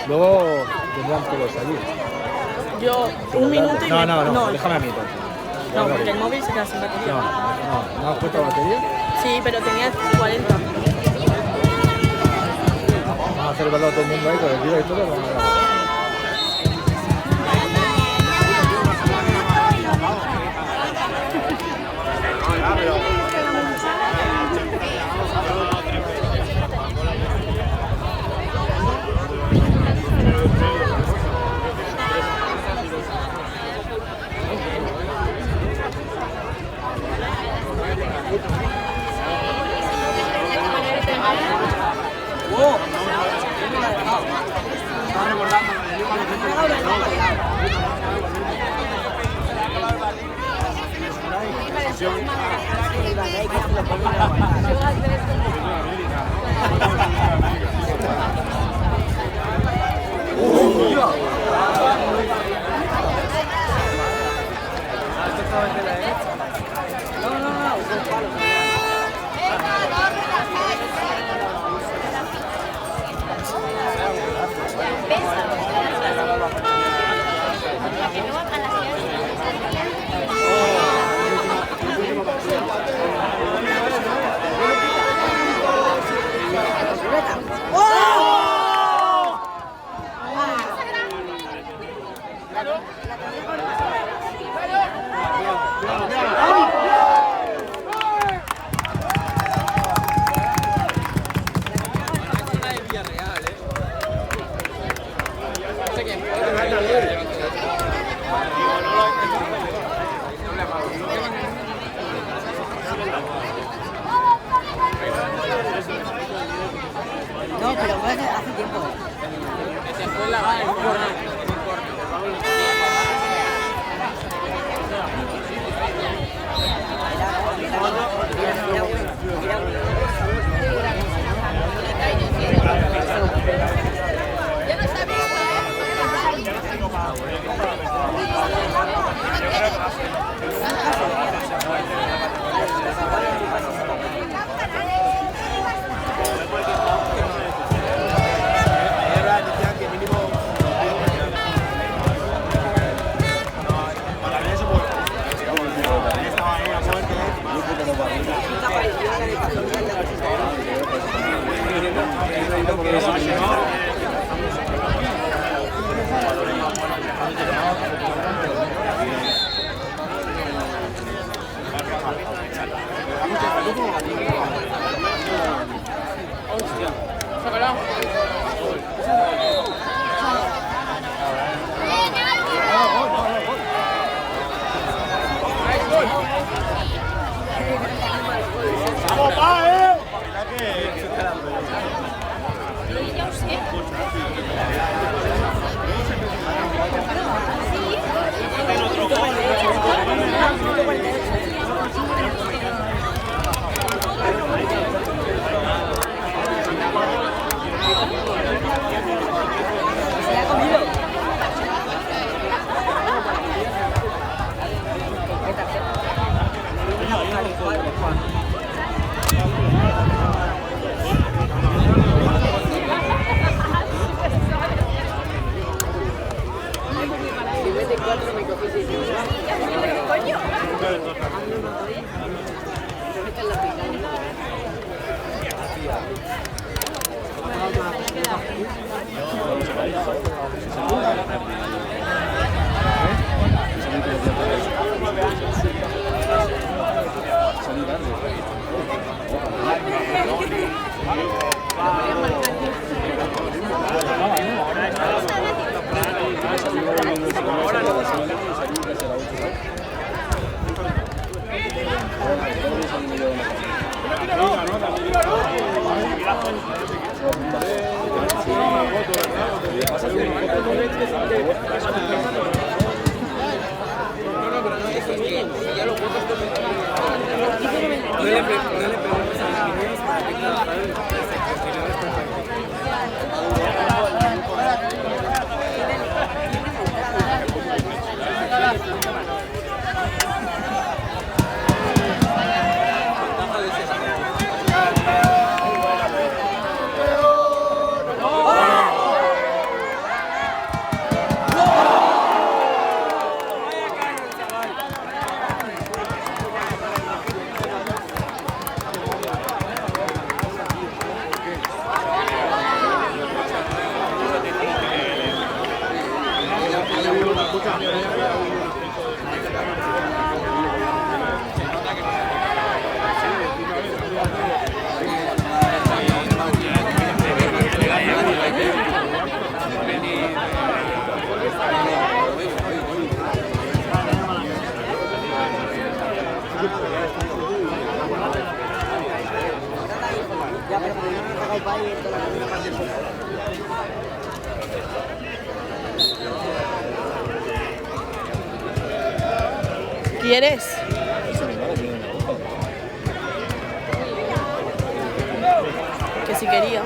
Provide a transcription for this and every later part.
Luego tendrán todos salir. Yo, un minuto y No, déjame a mí entonces. No, porque el móvil se queda sin batería. ¿No has puesto batería? Sí, pero tenía 40. Vamos a hacer verlo a todo el mundo ahí con el vídeo y todo. Vamos a grabar. No, pero fue hace tiempo. Ese fue la gana. Ya no está visto, ¿Quieres? Que si quería.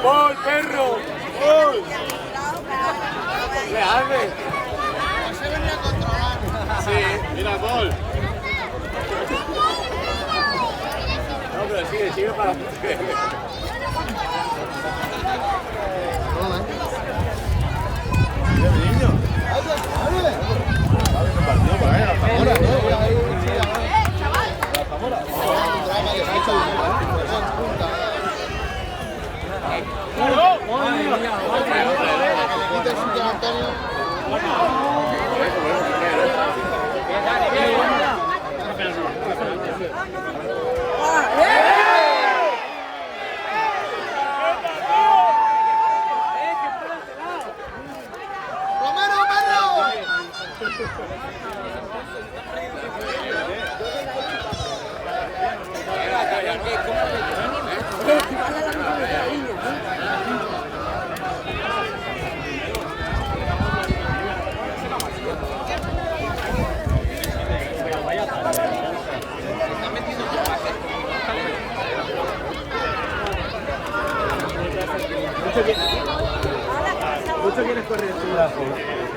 ¡Gol, perro! ¡Gol! ¿Qué haces? Se venía a controlar. Sí, mira, gol. No, pero sigue para Mucho quieres correr en su brazo.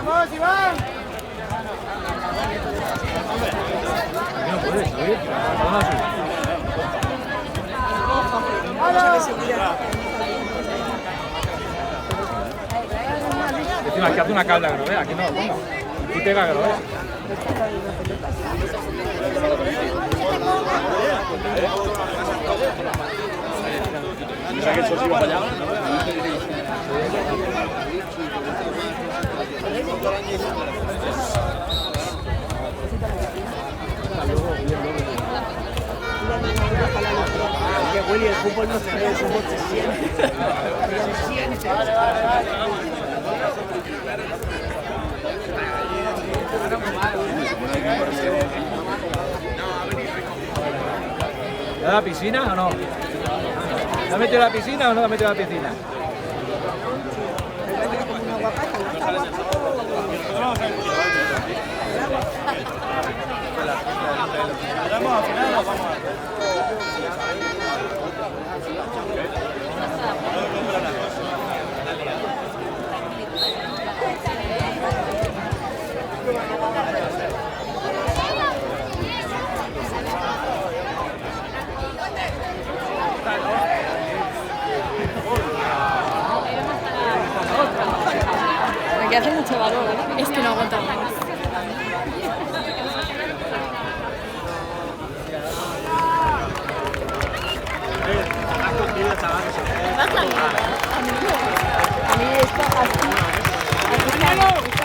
¡Vamos, Iván! Aquí no puedes subir, van a subir. Encima es que hace una calda que lo vea, aquí no lo ponga. Y pega que lo vea. ¿Sabes que eso sí va para allá? Willy, el fútbol no se ve, el fútbol se siente. Se siente. ¿Le da la piscina o no? ¿Le ha metido la piscina o no le ha metido la piscina? Aquí hace mucho calor, ¿eh? Es que no aguanta más. A mí esto así me gusta.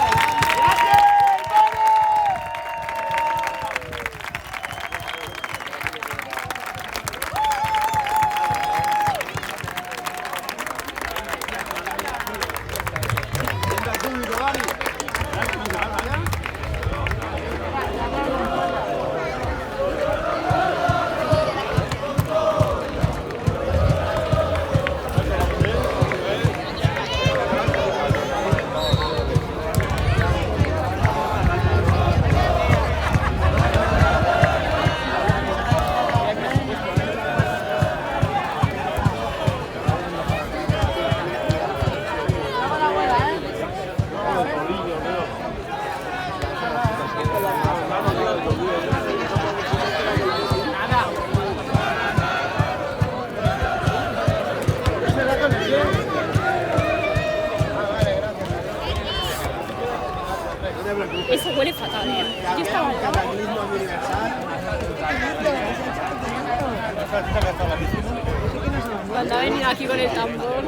Eso huele fatal, ¿eh? Yo estaba cuando ha venido aquí con el tambor.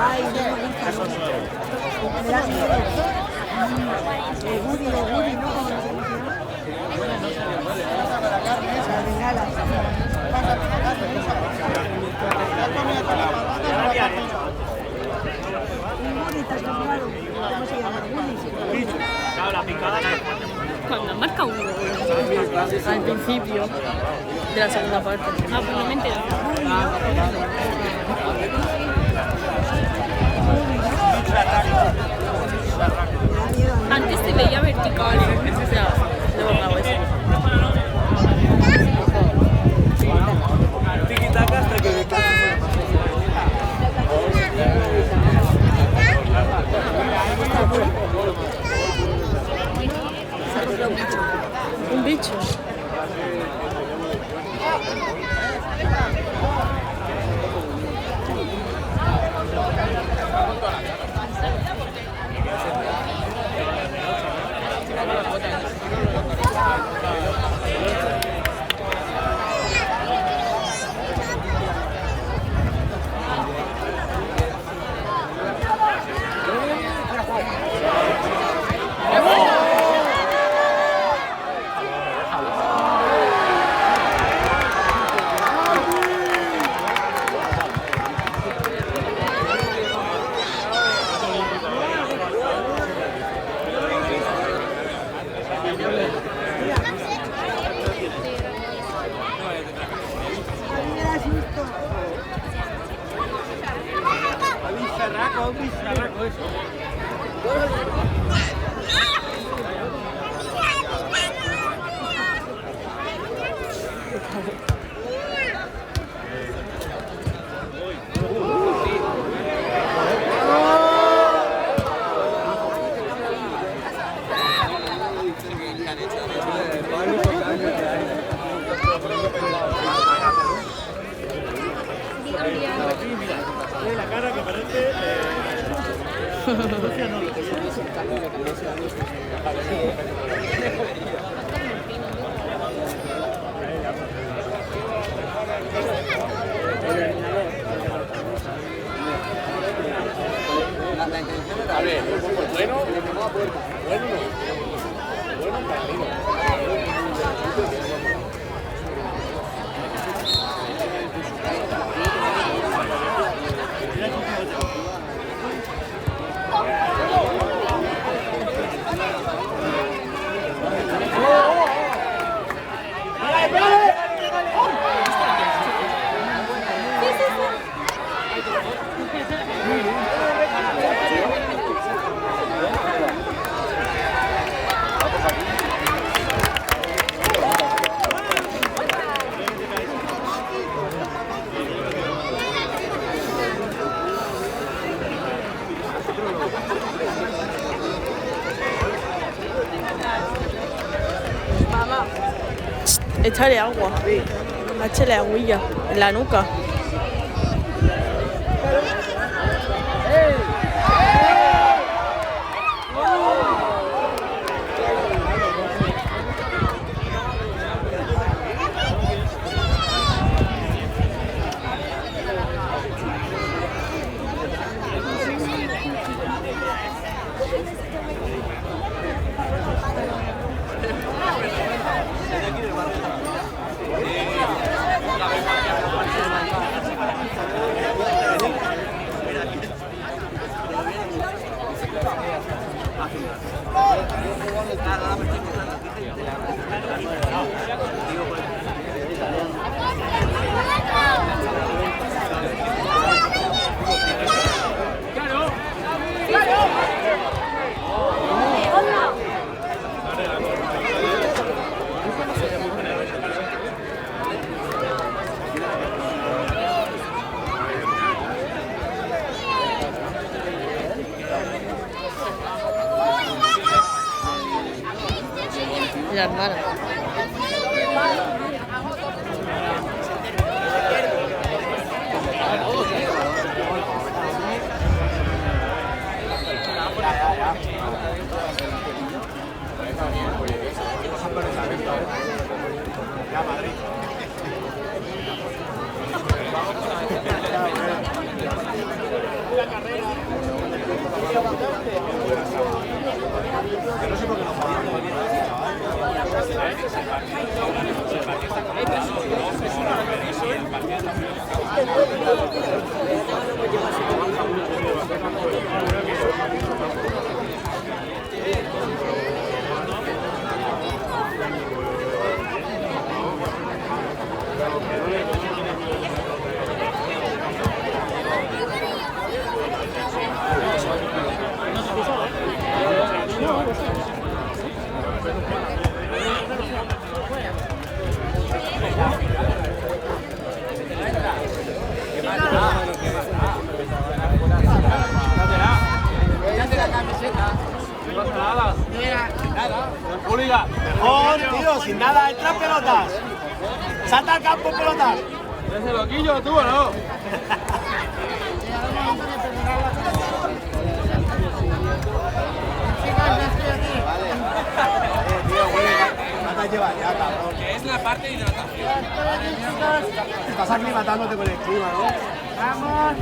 Ay, no, Guri, ¿no? La bengala. ¿Cómo se llama? Cuando han marcado un gol al principio de la segunda parte. Ah, pues no me he enterado. Antes se veía vertical, o sea, de borrado eso. Tiki-taka hasta que me canse. Un bicho. que se hizo el cambio de cambiarse la luz. La intención era... A ver, bueno, Mamá, échale agua. Échale agüilla en la nuca. La hermana. Mejor, tío, sin nada, entra pelotas. Salta al campo pelotas. ¿Eres loquillo tú o no? Ya, cabrón. Que es la parte de hidratación. Estás aclimatándote con el clima, ¿no? Vamos.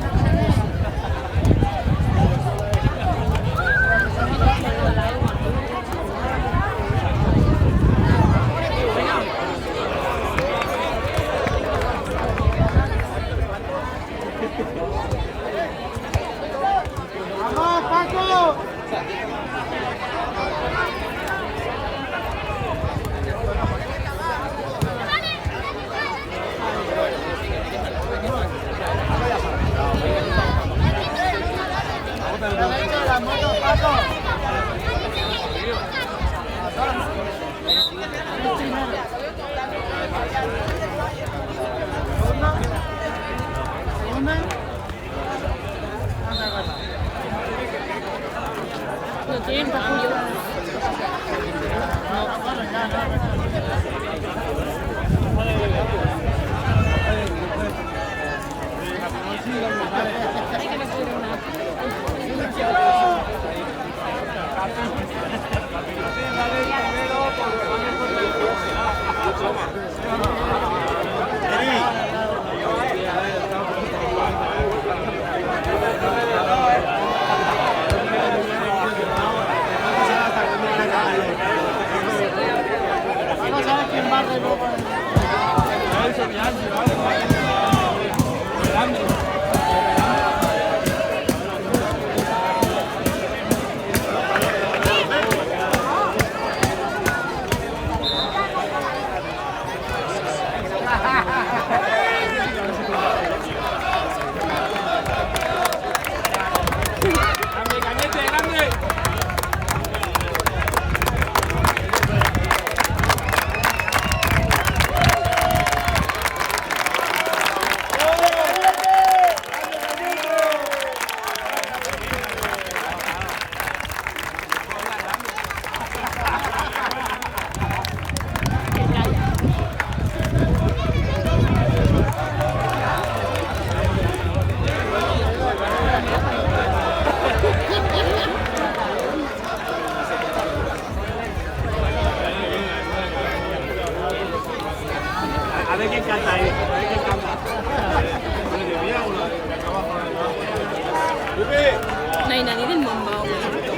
¡Vamos, Paco! La moto, Paco. No tienen capullo.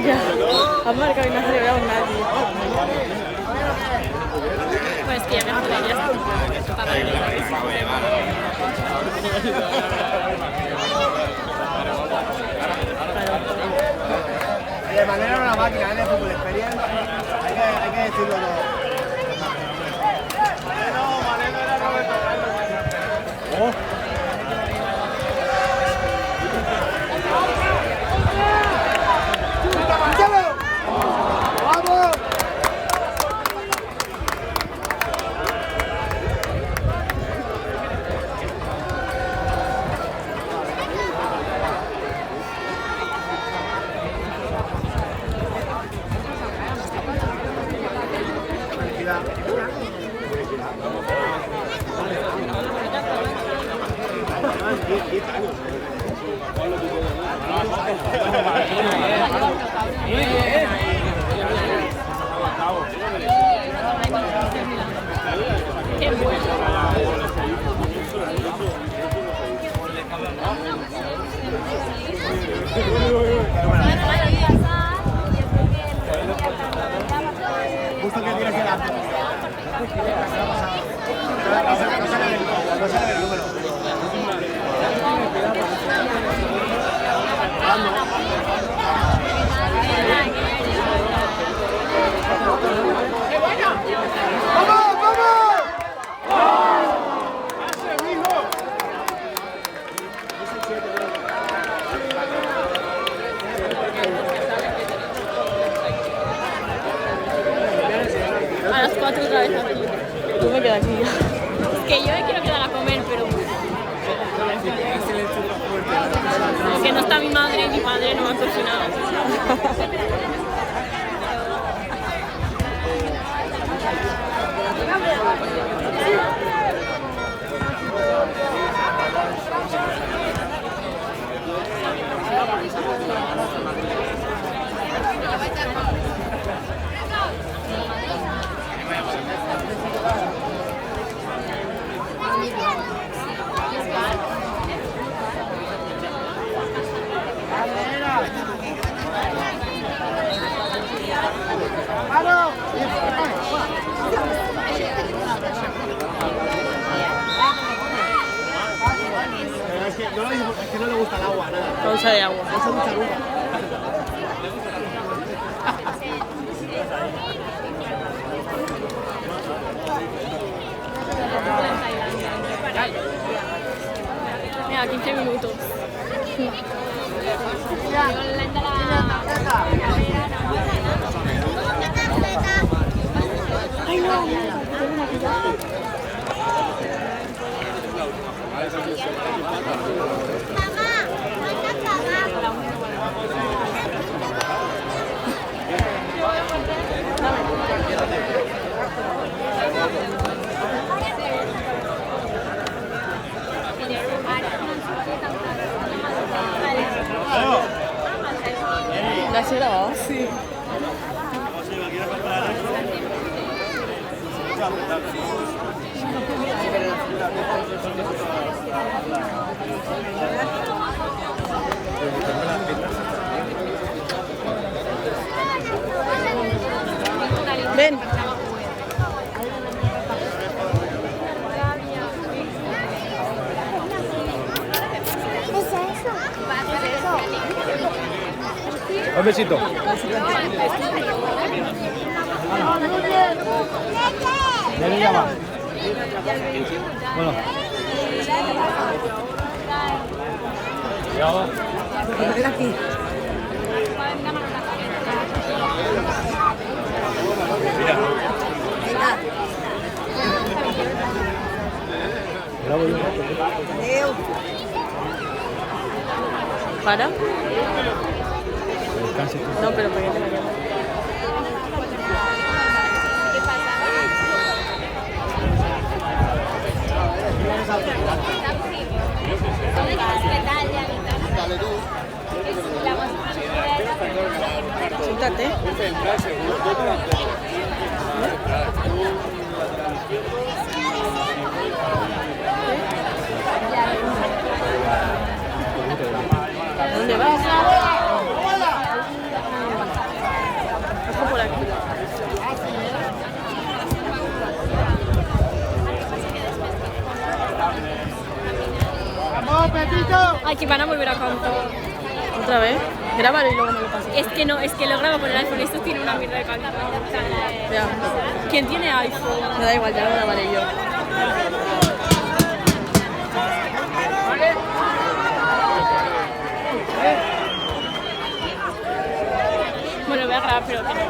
Ya, han marcado y no ha celebrado nadie. Pues que ya me joder, ya está. De manera una máquina, de fútbol experiencia. Hay que decirlo todo. Maneno era Roberto Carlos. ¡Vamos! Qué bueno. Justo que tienes el arte. No sale el número. ¡Vamos, vamos! A las 4 otra vez aquí. Yo me quedo aquí ya. Es que yo me quiero quedar a comer, pero... Es que no está mi madre y mi padre no me han cocinado. Es que no le gusta el agua, nada. Pausa de agua. No usa mucha nunca. Mira, 15 minutos. ¿La has grabado? Sí. Ven. Un besito. ¿Dónde llama? Bueno. Ya va. Ven aquí. Mira. Grabo yo. Adeu. ¿Para? Descanse tú. No, pero ¿por qué te la llamas? Siéntate. ¿Dónde vas? Ay, que van a volver a cantar. ¿Otra vez? Grábalo y luego me lo pasas. Es que no, es que lo grabo con el iPhone. Esto tiene una mierda de calidad. Ya. ¿Quién tiene iPhone? Me da igual, ya lo grabaré yo. Bueno, voy a grabar, pero que no.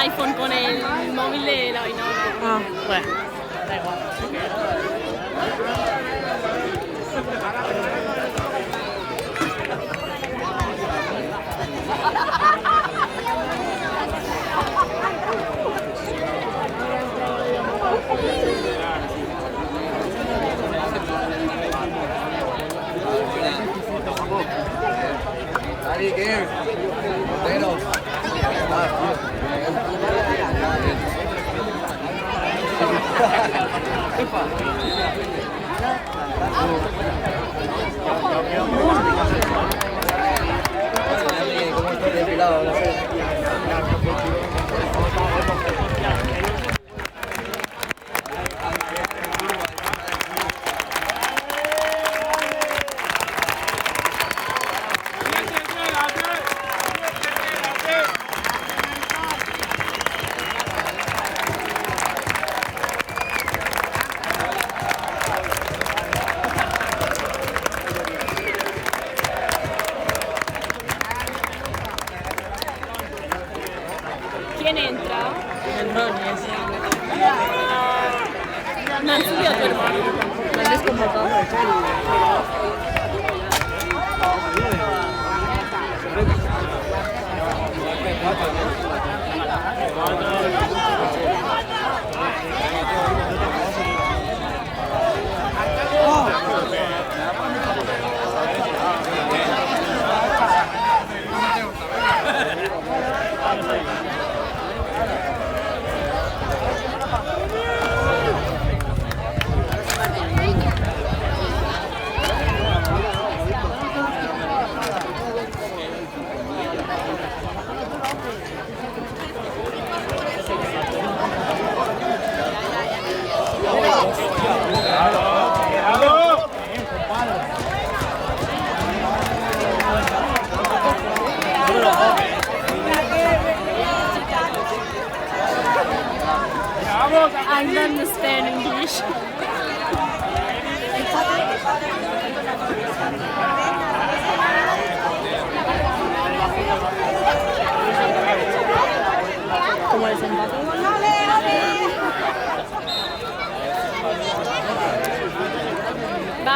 iPhone con el móvil de la vaina. Ah, bueno, da igual. Nadie que menos. ¿Cómo está depilado? No sé. ¿Quién entra? El Ronnie ese. Me han subido a tu hermano. Me han desconvocado.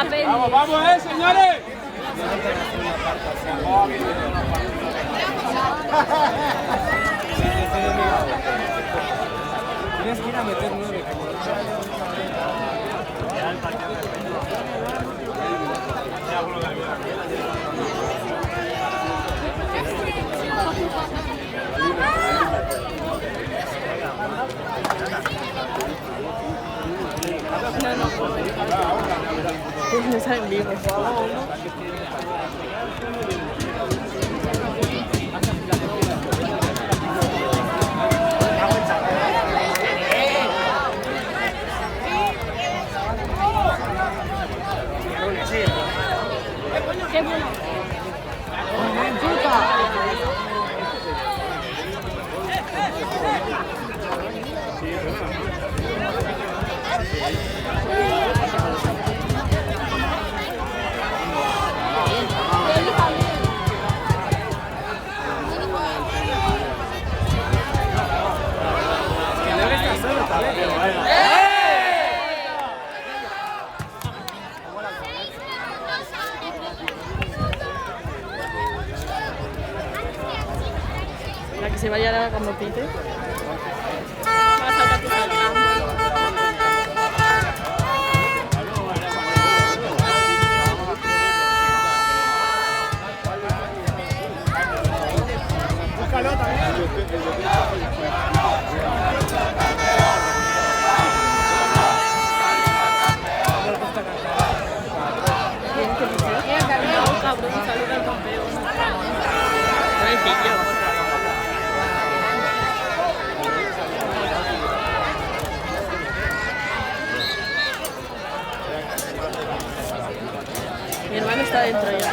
papel. Vamos, vamos, señores. Tienes que ir a meter 9. No está en vivo. Qué bueno. La que se vaya ahora cuando pite. Va a saltar tu salta. Búscalo también. No, cabrón, saluda al campeón. Pobrecillo. Mi hermano está dentro ya.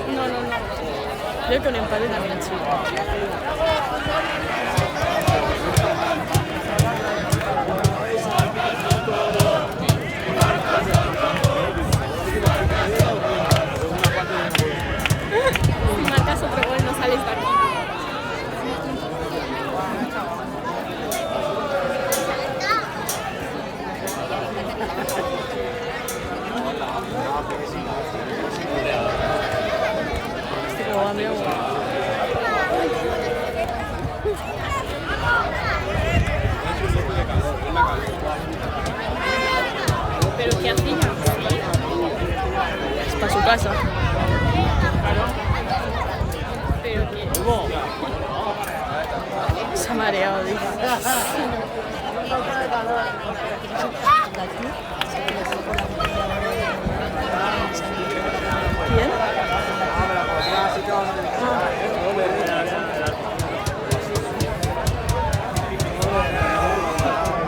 No, no, no. Creo que un empate también es si marcas otro gol no sales de aquí. ¿Pero qué hacía? Es para su casa. ¿Pero qué? Se ha mareado, dice. ¿Quién?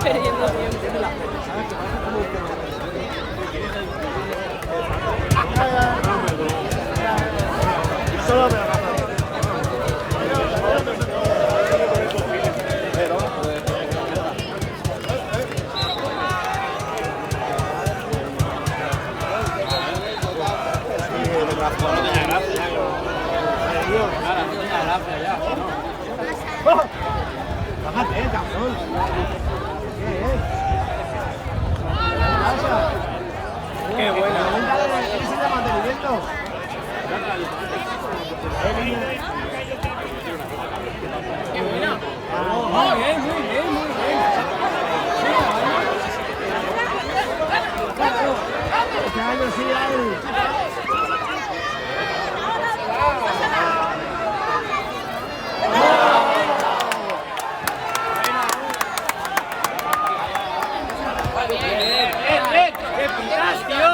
Perdiendo tiempo. Bájate, cabrón. Qué buena. ¿Qué es el mantenimiento? Qué bueno. Muy bien, muy bien, muy bien. Este año sí hay. ¡Qué pitas, tío!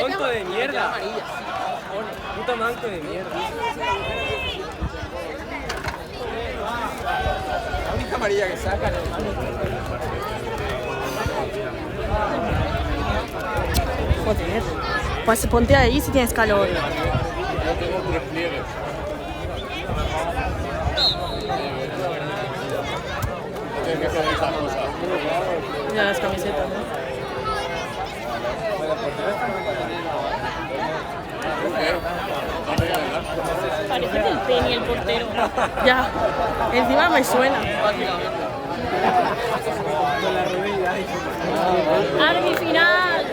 ¡Tonto de mierda! Puto manco de mierda. La única amarilla que sacan es... Joder. Pues ponte ahí si tienes calor. Yo tengo 3 pliegues. Tienes que hacer esa cosa. Mira las camisetas, ¿no? parece del Penny el portero. Ya, encima me suena. ¡Arbi final!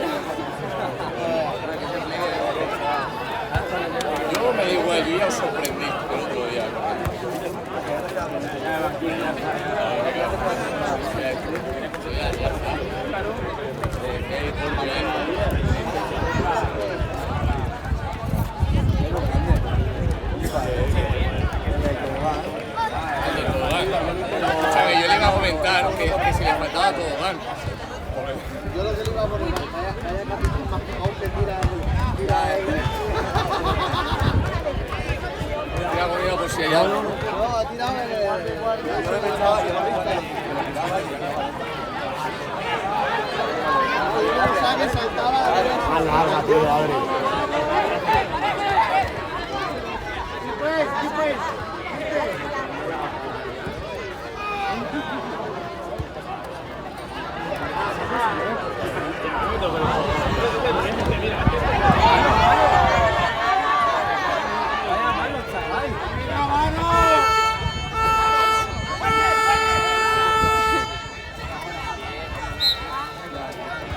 Yo me da igual, yo ya os sorprendí el otro día. O sea, que yo le iba a comentar que si le faltaba tobogán. Yo lo que le iba a poner, vaya capítulo más pegado que tira ahí. Tira comida por si hay algo. No, ha tirado el guardia. Más larga, tío, Adri.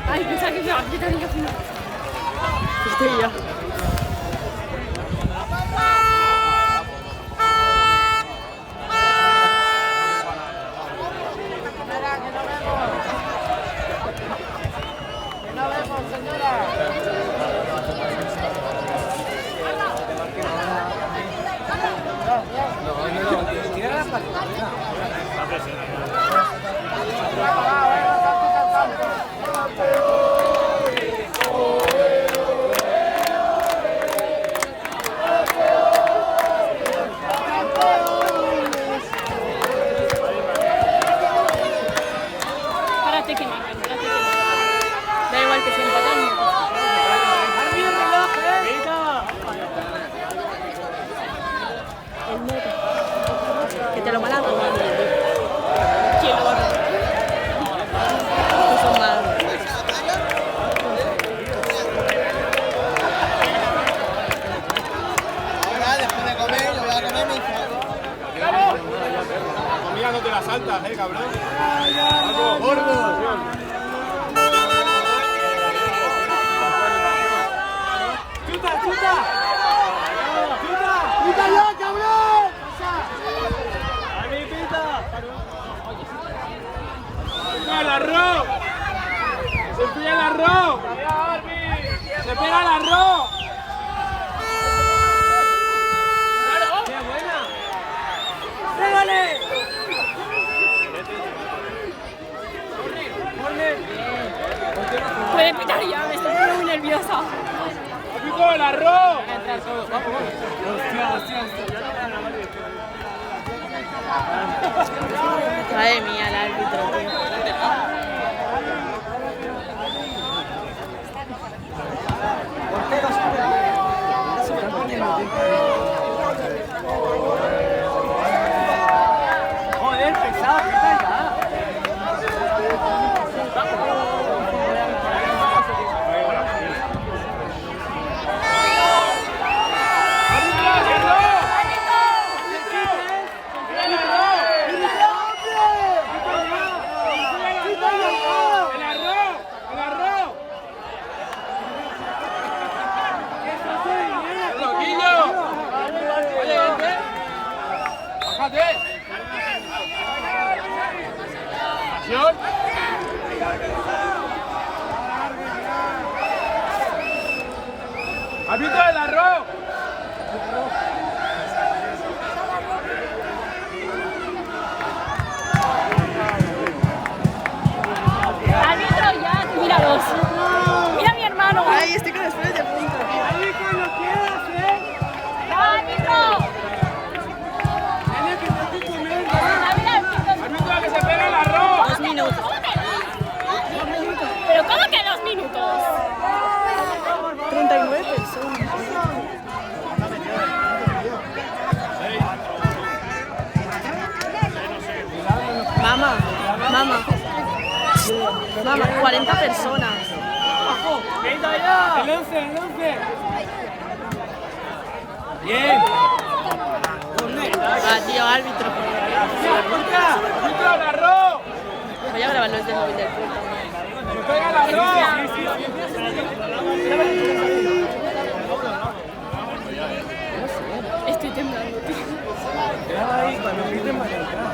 Ay, pensaba que me iba a quitar el final. Estoy yo. Espérate que marcan, espérate que marcan. Da igual que se empatan. El moto. Que te lo van a robar. ¿Quién lo va a robar? Estos son malos. Ahora, después de comer, yo voy a comer mi hijo. La comida no te la saltas, cabrón. Vamos, gordo. ¡Chuta, chuta! ¡Chuta! ¡Chuta ya, cabrón! ¡A mi pita! ¡Pega el arroz! ¡Se pega el arroz! ¡Se pega el arroz! ¡Qué buena! ¡Pégale! Puede pitar ya, me estoy poniendo muy nerviosa. ¡Pico el arroz! Madre mía, el árbitro, tío. Joder, pesado, ¿qué tal ya? ¿Has visto el arroz? Árbitro ya, míralos. Mira a mi hermano. Ay, estoy con los pelos de punta. Ahí cuando quieras, ¡Árbitro! Dale, que te estoy comiendo. ¿Has visto que se pega el arroz? 2 minutos. ¿Pero cómo que 2 minutos? 39 personas. Mamá, 40 personas. ¡Venga ya! ¡El 11, el 11! ¡Bien! Ah, tío, árbitro. ¡Árbitro, el arroz! Voy a grabarlo desde el móvil del puerto. ¡Que pega el arroz! Estoy temblando, tío. Ahí, cuando griten van a entrar.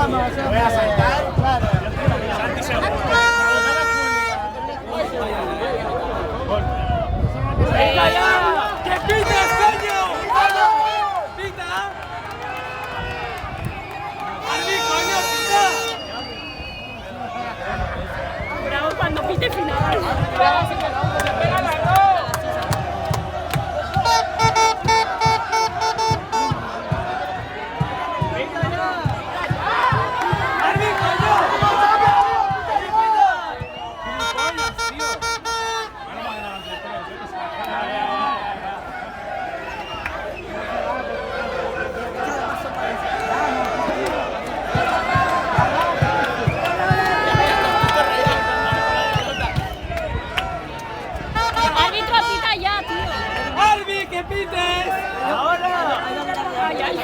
Voy a saltar, claro. ¡Venga ya! ¡Que pites, coño! ¡Pita! ¡Arbi, coño, pita! Bravo cuando pite final. ¡Pega el arroz! ¡Arbi, coño! Árbitro, pita ya, tío. ¡Arbi, que pites! ¡Ahora! Ay, ay.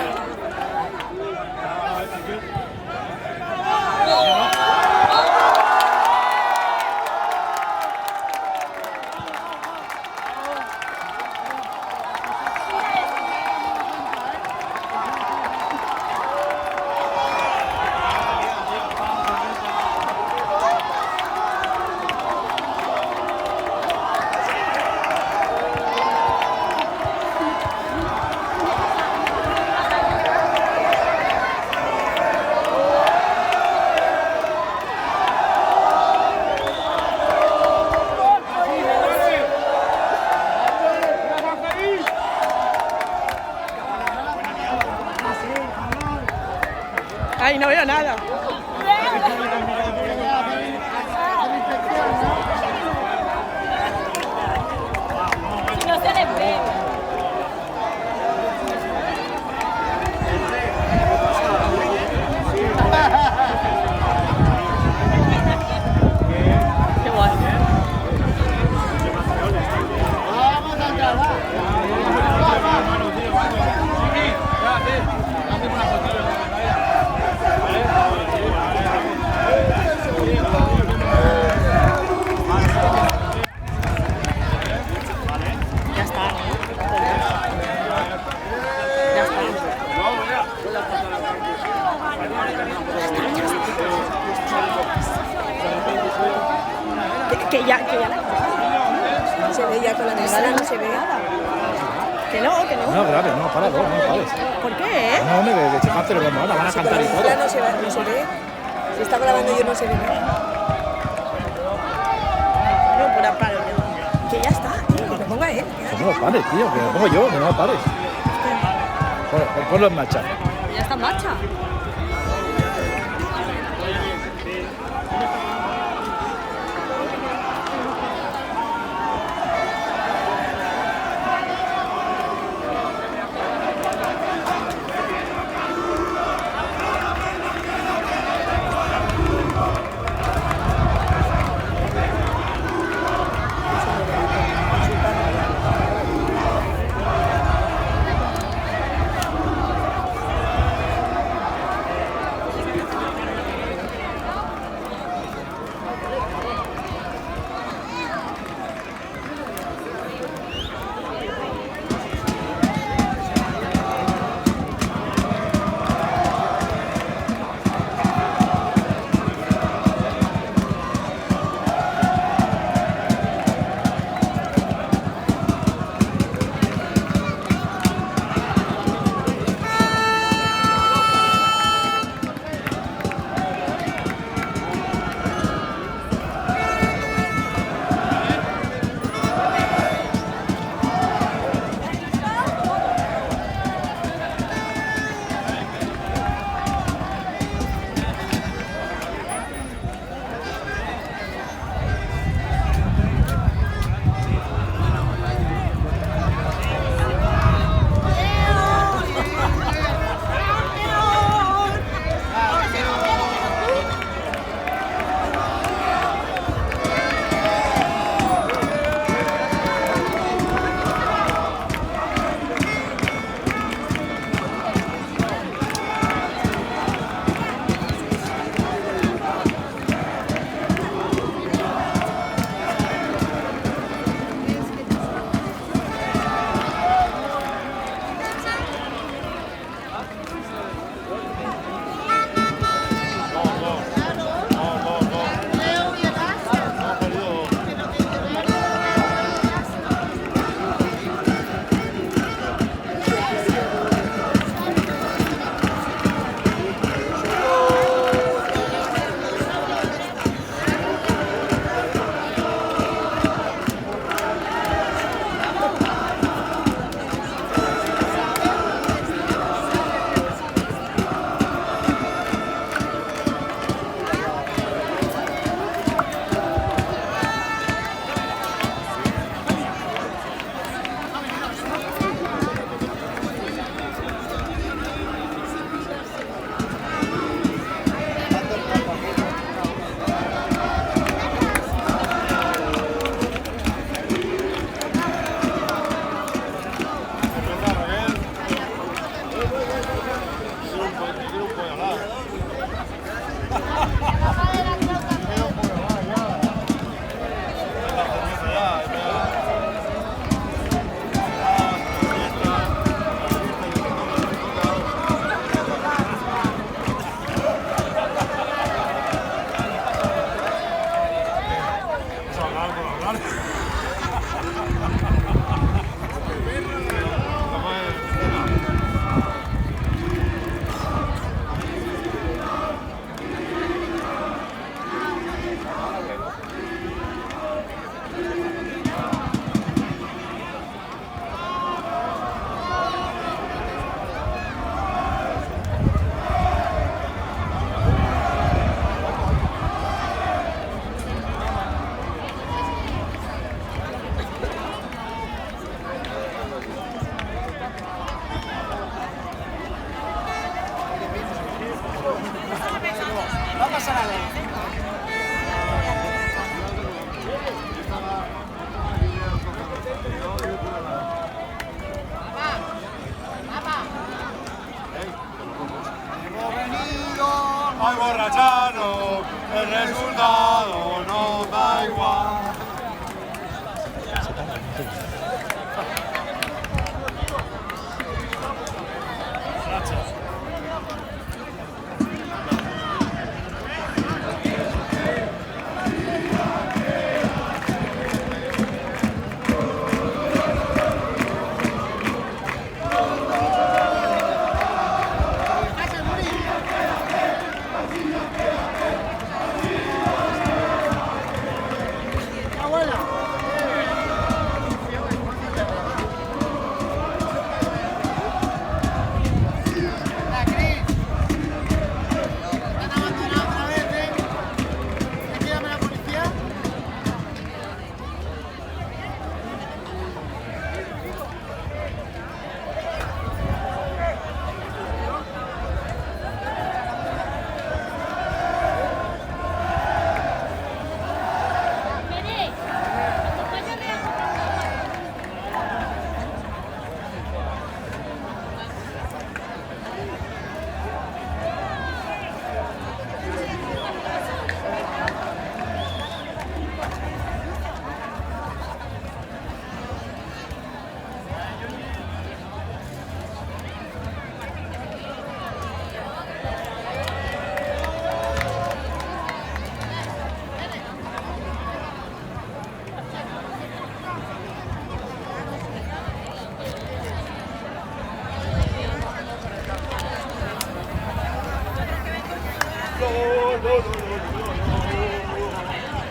Ay, no veo nada. Si no se les ve. Qué guay. Vamos a entrar, Ya está. Ya está. Que ya la... Se ve ya con la negada, no se ve nada. Que no, que no. No, grave, no, para, no pares. ¿Por qué? No, hombre, que checaste lo que van a cantar y todo. Ya no se ve, no se ve. Si está grabando yo no se ve nada. No, pura paro. Que ya está, tío, que lo ponga él. Que no lo pares, tío, que lo pongo yo, que no lo pares. Ponlo en marcha. Ya está en marcha.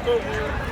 poco.